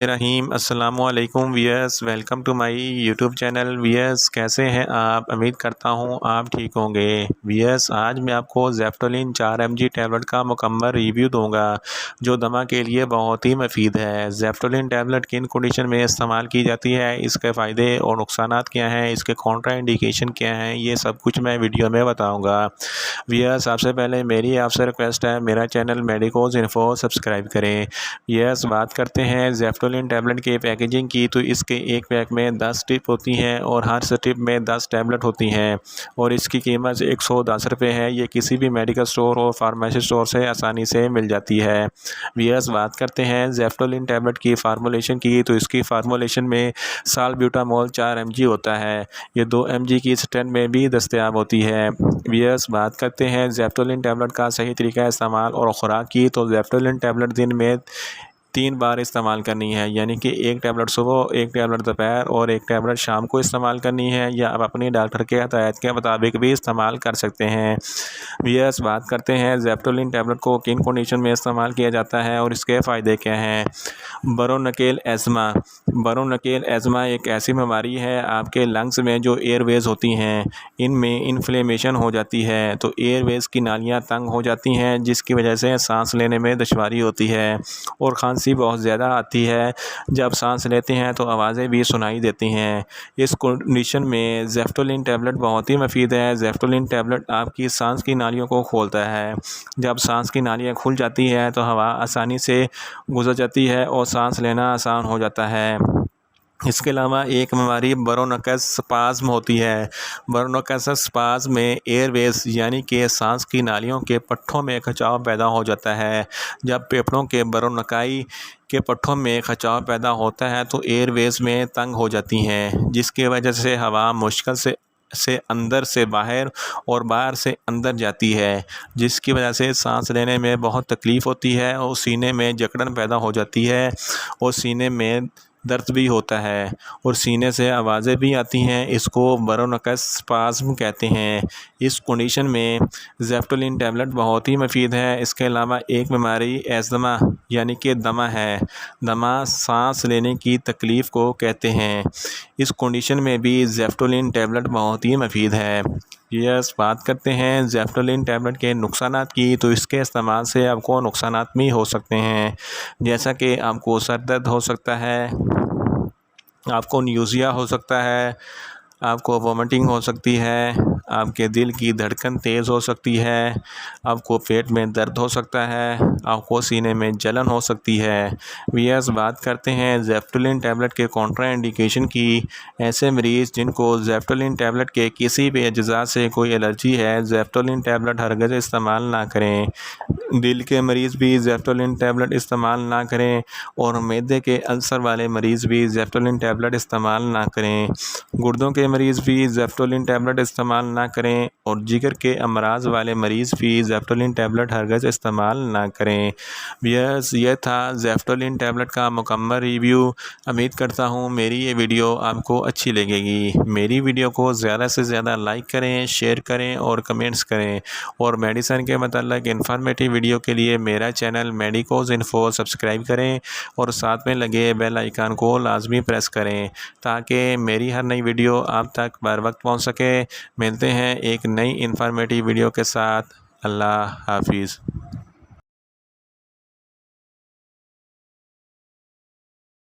रहीम अस्सलामुअलैकुम viewers, welcome to my YouTube channel. Viewers, कैसे हैं आप? उम्मीद करता हूं आप ठीक होंगे। वियर्स, आज मैं आपको ज़ेफ्टोलिन 4 mg टैबलेट का मुकम्मल रिव्यू दूंगा जो दमा के लिए बहुत ही मुफीद है। ज़ेफ्टोलिन टैबलेट किन कंडीशन में इस्तेमाल की जाती है, इसके फ़ायदे और नुकसानात क्या हैं, इसके कॉन्ट्राइंडिकेशन क्या हैं, ये सब कुछ मैं वीडियो में बताऊँगा। वियर्स, सबसे पहले मेरी आपसे रिक्वेस्ट है, मेरा चैनल मेडिकोज इन्फो सब्सक्राइब करें। यस, बात करते हैं ज़ेफ्टोलिन टैबलेट के पैकेजिंग की, तो इसके एक पैक में 10 स्ट्रिप होती हैं और हर स्ट्रिप में 10 टैबलेट होती हैं और इसकी कीमत 110 रुपये है। ये किसी भी मेडिकल स्टोर और फार्मेसी स्टोर से आसानी से मिल जाती है। वियर्स, बात करते हैं ज़ेफ्टोलिन टैबलेट की फार्मूलेशन की, तो इसकी फार्मूलेशन में साल्ब्यूटामोल 4 mg होता है। ये 2 mg की स्ट्रेंथ में भी दस्तयाब होती है। वियर्स, बात करते हैं ज़ेफ्टोलिन टैबलेट का सही तरीका इस्तेमाल और ख़ुराक की, तो ज़ेफ्टोलिन टैबलेट दिन में 3 बार इस्तेमाल करनी है, यानी कि एक टैबलेट सुबह, एक टैबलेट दोपहर और एक टैबलेट शाम को इस्तेमाल करनी है, या आप अपनी डॉक्टर के हदायत के मुताबिक भी इस्तेमाल कर सकते हैं। वियर्स, बात करते हैं ज़ेफ्टोलिन टैबलेट को किन कंडीशन में इस्तेमाल किया जाता है और इसके फ़ायदे क्या हैं। बरोनकेल एज़मा। बरोनकेल एज़मा एक ऐसी बीमारी है आपके लंग्स में जो एयरवेज़ होती हैं, इनमें इन्फ्लेमेशन हो जाती है, तो एयरवेज़ की नालियाँ तंग हो जाती हैं, जिसकी वजह से सांस लेने में दुश्वारी होती है और खांसी बहुत ज़्यादा आती है। जब सांस लेते हैं तो आवाज़ें भी सुनाई देती हैं। इस कंडीशन में ज़ेफ्टोलिन टैबलेट बहुत ही मुफीद है। ज़ेफ्टोलिन टैबलेट आपकी सांस की नालियों को खोलता है। जब सांस की नालियाँ खुल जाती है तो हवा आसानी से गुजर जाती है और सांस लेना आसान हो जाता है। इसके अलावा एक बीमारी ब्रोंकाइटिस स्पाज़्म होती है। ब्रोंकाइटिस स्पाज़्म में एयरवेज़ यानी कि सांस की नालियों के पट्टों में खिंचाव पैदा हो जाता है। जब फेफड़ों के ब्रोंकाई के पट्टों में खिंचाव पैदा होता है तो एयरवेज़ में तंग हो जाती हैं, जिसकी वजह से हवा मुश्किल से अंदर से बाहर और बाहर से अंदर जाती है, जिसकी वजह से सांस लेने में बहुत तकलीफ़ होती है और सीने में जकड़न पैदा हो जाती है और सीने में दर्द भी होता है और सीने से आवाज़ें भी आती हैं। इसको ब्रोंकाइटिस स्पाज़्म कहते हैं। इस कंडीशन में ज़ेफ्टोलिन टैबलेट बहुत ही मुफीद है। इसके अलावा एक बीमारी एज़मा यानी कि दमा है। दमा सांस लेने की तकलीफ़ को कहते हैं। इस कंडीशन में भी ज़ेफ्टोलिन टैबलेट बहुत ही मुफीद है। यस, बात करते हैं ज़ेफ्टोलिन टैबलेट के नुकसानात की, तो इसके इस्तेमाल से आपको नुकसानात भी हो सकते हैं, जैसा कि आपको सर दर्द हो सकता है, आपको न्यूज़िया हो सकता है, आपको वोमिटिंग हो सकती है, आपके दिल की धड़कन तेज़ हो सकती है, आपको पेट में दर्द हो सकता है, आपको सीने में जलन हो सकती है। वियर्स, बात करते हैं ज़ेफ्टोलिन टैबलेट के कॉन्ट्राइंडिकेशन की। ऐसे मरीज़ जिनको ज़ेफ्टोलिन टैबलेट के किसी भी अज्जा से कोई एलर्जी है, ज़ेफ्टोलिन टैबलेट हरगिज़ इस्तेमाल ना करें। दिल के मरीज़ भी ज़ेफ्टोलिन टैबलेट इस्तेमाल ना करें और मैदे के अल्सर वाले मरीज़ भी ज़ेफ्टोलिन टैबलेट इस्तेमाल ना करें। गुर्दों के मरीज़ भी ज़ेफ्टोलिन टैबलेट इस्तेमाल ना करें और जिगर के अमराज वाले मरीज़ भी ज़ेफ्टोलिन टैबलेट हरगिज़ इस्तेमाल ना करें। वियर्स, यह था ज़ेफ्टोलिन टैबलेट का मुकम्मल रिव्यू। उम्मीद करता हूँ मेरी ये वीडियो आपको अच्छी लगेगी। मेरी वीडियो को ज़्यादा से ज़्यादा लाइक करें, शेयर करें और कमेंट्स करें और मेडिसिन के मतलब इंफॉर्मेटिव वीडियो के लिए मेरा चैनल मेडिकोज इन्फो सब्सक्राइब करें और साथ में लगे बेल आइकन को लाजमी प्रेस करें ताकि मेरी हर नई वीडियो आप तक बर वक्त पहुँच सके। मिलते हैं एक नई इंफॉर्मेटिव वीडियो के साथ। अल्लाह हाफिज़।